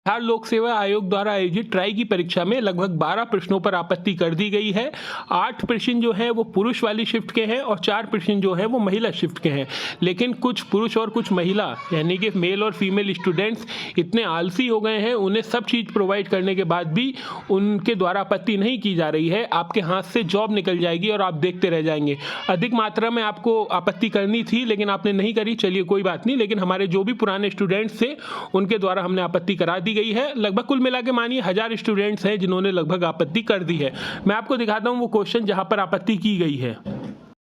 बिहार लोक सेवा आयोग द्वारा आयोजित ट्राई की परीक्षा में लगभग 12 प्रश्नों पर आपत्ति कर दी गई है। 8 प्रश्न जो है वो पुरुष वाली शिफ्ट के हैं और 4 प्रश्न जो है वो महिला शिफ्ट के हैं। लेकिन कुछ पुरुष और कुछ महिला यानी कि मेल और फीमेल स्टूडेंट्स इतने आलसी हो गए हैं, उन्हें सब चीज़ प्रोवाइड करने के बाद भी उनके द्वारा आपत्ति नहीं की जा रही है। आपके हाथ से जॉब निकल जाएगी और आप देखते रह जाएंगे। अधिक मात्रा में आपको आपत्ति करनी थी लेकिन आपने नहीं करी, चलिए कोई बात नहीं। लेकिन हमारे जो भी पुराने स्टूडेंट्स थे उनके द्वारा हमने आपत्ति करा दी गई है। लगभग कुल मिला के मानिए 1000 स्टूडेंट्स हैं जिन्होंने लगभग आपत्ति कर दी है। मैं आपको दिखाता हूं वो क्वेश्चन जहां पर आपत्ति की गई है।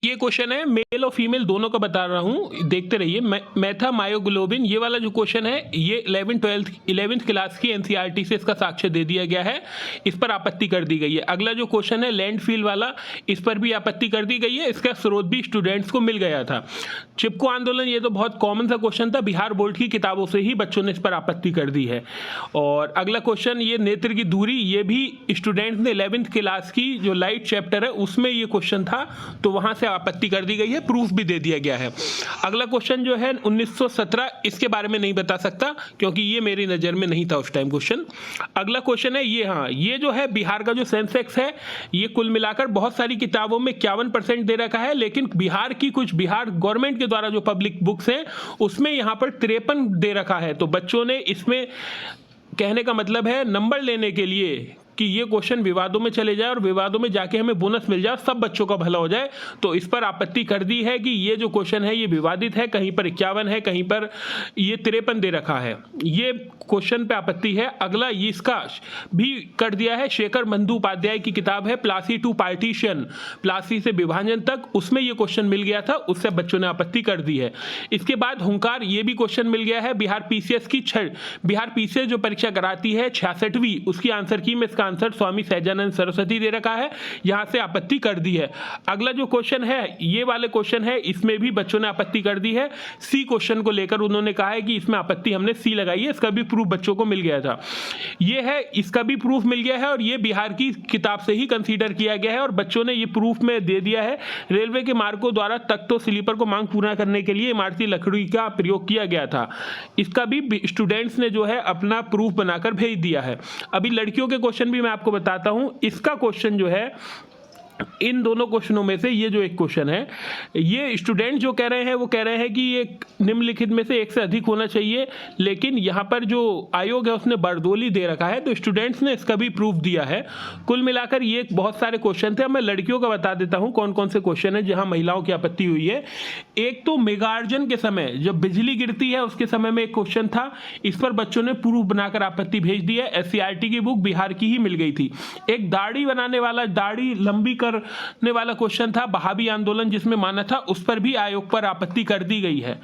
ये क्वेश्चन है मेल और फीमेल दोनों का बता रहा हूँ, देखते रहिए। मेथामायोग्लोबिन ये वाला जो क्वेश्चन है ये 11th क्लास की एनसीईआरटी से इसका साक्ष्य दे दिया गया है। इस पर आपत्ति कर दी गई है। अगला जो क्वेश्चन है लैंडफिल वाला, इस पर भी आपत्ति कर दी गई है। इसका स्रोत भी स्टूडेंट्स को मिल गया था। चिपको आंदोलन ये तो बहुत कॉमन सा क्वेश्चन था, बिहार बोर्ड की किताबों से ही बच्चों ने इस पर आपत्ति कर दी है। और अगला क्वेश्चन ये नेत्र की दूरी, ये भी स्टूडेंट्स ने 11th क्लास की जो लाइट चैप्टर है उसमें ये क्वेश्चन था, तो वहां से आपत्ति कर दी गई है, प्रूफ भी दे दिया गया है। अगला क्वेश्चन जो है 1917, इसके बारे में नहीं बता सकता क्योंकि ये मेरी नज़र में नहीं था उस टाइम क्वेश्चन। अगला क्वेश्चन है ये, हाँ ये जो है बिहार का जो सेंसेक्स है ये कुल मिलाकर बहुत सारी किताबों में 51% दे रखा है, लेकिन बिहार की कुछ बिहार गवर्नमेंट के द्वारा जो पब्लिक बुक्स हैं उसमें यहाँ पर 53 दे रखा है। तो बच्चों ने इसमें, कहने का मतलब है नंबर लेने के लिए कि ये क्वेश्चन विवादों में चले जाए और विवादों में जाके हमें बोनस मिल जाए, सब बच्चों का भला हो जाए, तो इस पर आपत्ति कर दी है कि ये जो क्वेश्चन है ये विवादित है। कहीं पर 51 है, कहीं पर ये 53 दे रखा है, ये क्वेश्चन पे आपत्ति है। अगला इसका भी कर दिया है, शेखर बंदोपाध्याय की किताब है प्लासी टू पार्टीशन, प्लासी से विभाजन तक, उसमें ये क्वेश्चन मिल गया था, उससे बच्चों ने आपत्ति कर दी है। इसके बाद हुंकार, ये भी क्वेश्चन मिल गया है। बिहार पीसीएस की बिहार पीसीएस जो परीक्षा कराती है 66वीं, उसकी आंसर की में इसका आंसर स्वामी सहजानंद सरस्वती दे रखा है, यहां से आपत्ति कर दी है। अगला जो क्वेश्चन है ये वाले क्वेश्चन है, इसमें भी बच्चों ने आपत्ति कर दी है। सी क्वेश्चन को लेकर उन्होंने कहा है कि इसमें आपत्ति हमने सी लगाई है, इसका भी प्रूफ बच्चों को मिल गया था। ये है, इसका भी प्रूफ मिल गया है और ये बिहार की किताब से ही कंसीडर किया गया है और बच्चों ने ये प्रूफ में दे दिया है। रेलवे के मार्गों द्वारा तख्तों स्लीपर को मांग पूरा करने के लिए इमारती लकड़ी का प्रयोग किया गया था, इसका भी स्टूडेंट्स ने जो है अपना प्रूफ बनाकर भेज दिया है। अभी लड़कियों के क्वेश्चन भी मैं आपको बताता हूं। इसका क्वेश्चन जो है, इन दोनों क्वेश्चनों में से ये जो एक क्वेश्चन है, ये स्टूडेंट जो कह रहे हैं वो कह रहे हैं कि ये निम्नलिखित में से एक से अधिक होना चाहिए, लेकिन यहाँ पर जो आयोग है उसने बरदोली दे रखा है, तो स्टूडेंट्स ने इसका भी प्रूफ दिया है। कुल मिलाकर ये बहुत सारे क्वेश्चन थे। मैं लड़कियों का बता देता हूँ कौन कौन से क्वेश्चन है जहाँ महिलाओं की आपत्ति हुई है। एक तो मेगार्जन के समय जब बिजली गिरती है उसके समय में एक क्वेश्चन था, इस पर बच्चों ने प्रूफ बनाकर आपत्ति भेज दी है। एससीईआरटी की बुक बिहार की ही मिल गई थी। एक दाढ़ी बनाने वाला, दाढ़ी लंबी करने वाला क्वेश्चन था, बहावी आंदोलन जिसमें माना था, उस पर भी आयोग पर आपत्ति कर दी गई है।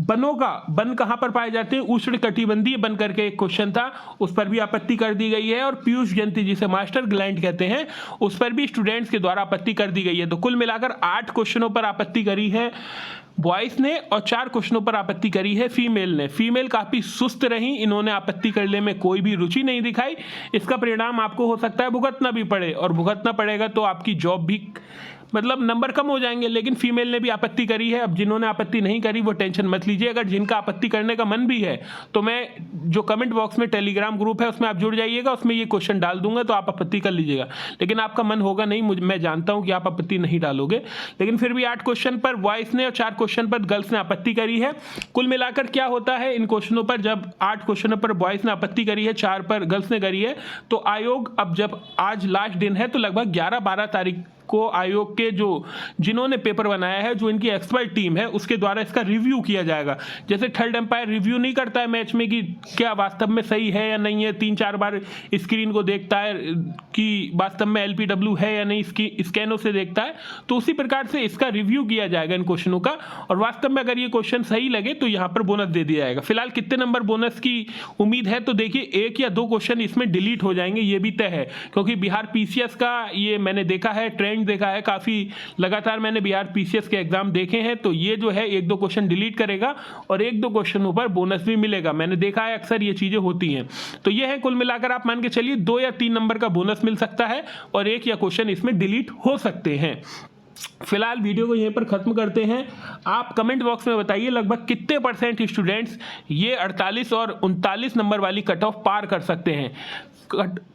बनों का, वन कहां पर पाए जाते हैं, उष्ण कटिबंधीय वन करके एक क्वेश्चन था, उस पर भी आपत्ति कर दी गई है। और पीयूष जयंती जिसे मास्टर ग्लैंड कहते हैं उस पर भी स्टूडेंट्स के द्वारा आपत्ति कर दी गई है। तो कुल मिलाकर 8 क्वेश्चनों पर आपत्ति करी है बॉयज ने और 4 क्वेश्चनों पर आपत्ति करी है फीमेल ने। फीमेल काफी सुस्त रही, इन्होंने आपत्ति करने में कोई भी रुचि नहीं दिखाई। इसका परिणाम आपको हो सकता है भुगतना भी पड़े, और भुगतना पड़ेगा तो आपकी जॉब भी, मतलब नंबर कम हो जाएंगे। लेकिन फीमेल ने भी आपत्ति करी है। अब जिन्होंने आपत्ति नहीं करी वो टेंशन मत लीजिए। अगर जिनका आपत्ति करने का मन भी है तो मैं जो कमेंट बॉक्स में टेलीग्राम ग्रुप है उसमें आप जुड़ जाइएगा, उसमें ये क्वेश्चन डाल दूंगा तो आप आपत्ति कर लीजिएगा। लेकिन आपका मन होगा नहीं, मैं जानता हूं कि आप आपत्ति नहीं डालोगे, लेकिन फिर भी 8 क्वेश्चन पर बॉयज ने और 4 क्वेश्चन पर गर्ल्स ने आपत्ति करी है। कुल मिलाकर क्या होता है इन क्वेश्चनों पर, जब 8 क्वेश्चनों पर बॉयज ने आपत्ति करी है, 4 पर गर्ल्स ने करी है, तो आयोग अब जब आज लास्ट दिन है तो लगभग 11-12 तारीख को आयोग के जो जिन्होंने पेपर बनाया है, जो इनकी एक्सपर्ट टीम है, उसके द्वारा इसका रिव्यू किया जाएगा। जैसे थर्ड एम्पायर रिव्यू नहीं करता है मैच में कि क्या वास्तव में सही है या नहीं है, 3-4 बार स्क्रीन को देखता है कि वास्तव में एलपीडब्ल्यू है या नहीं, इसकी स्कैनों से देखता है, तो उसी प्रकार से इसका रिव्यू किया जाएगा इन क्वेश्चनों का। और वास्तव में अगर ये क्वेश्चन सही लगे तो यहाँ पर बोनस दे दिया जाएगा। फिलहाल कितने नंबर बोनस की उम्मीद है, तो देखिए 1 या 2 क्वेश्चन इसमें डिलीट हो जाएंगे, ये भी तय है, क्योंकि बिहार पीसीएस का ये मैंने देखा है, ट्रेंड देखा है, काफी लगातार मैंने बिहार पीसीएस के एग्जाम देखे हैं, तो ये जो है 1-2 क्वेश्चन डिलीट करेगा और 1-2 क्वेश्चनों पर बोनस भी मिलेगा। मैंने देखा है अक्सर ये चीजें होती हैं। तो ये है कुल मिलाकर आप मान के चलिए 2 या 3 नंबर का बोनस मिल सकता है और 1 या क्वेश्चन इसमें डिलीट हो सकते हैं। फिलहाल वीडियो को यहीं पर ख़त्म करते हैं। आप कमेंट बॉक्स में बताइए लगभग कितने परसेंट स्टूडेंट्स ये 48 और 39 नंबर वाली कट ऑफ पार कर सकते हैं।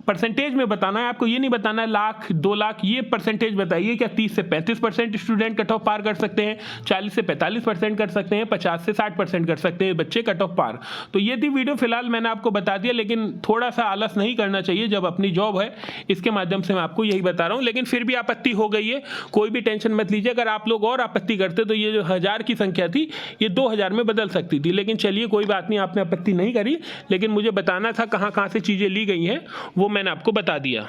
परसेंटेज में बताना है आपको, ये नहीं बताना है लाख 2 लाख, ये परसेंटेज बताइए। क्या 30 से 35% स्टूडेंट कट ऑफ पार कर सकते हैं, 40 से 45% कर सकते हैं, 50 से 60% कर सकते हैं बच्चे कट ऑफ पार। तो ये थी वीडियो, फिलहाल मैंने आपको बता दिया, लेकिन थोड़ा सा आलस नहीं करना चाहिए जब अपनी जॉब है, इसके माध्यम से मैं आपको यही बता रहा हूँ। लेकिन फिर भी आपत्ति हो गई है, कोई भी टेंशन मत लीजिए। अगर आप लोग और आपत्ति करते तो ये जो 1000 की संख्या थी ये 2000 में बदल सकती थी। लेकिन चलिए कोई बात नहीं, आपने आपत्ति नहीं करी, लेकिन मुझे बताना था कहाँ कहाँ से चीज़ें ली गई हैं, वो मैंने आपको बता दिया।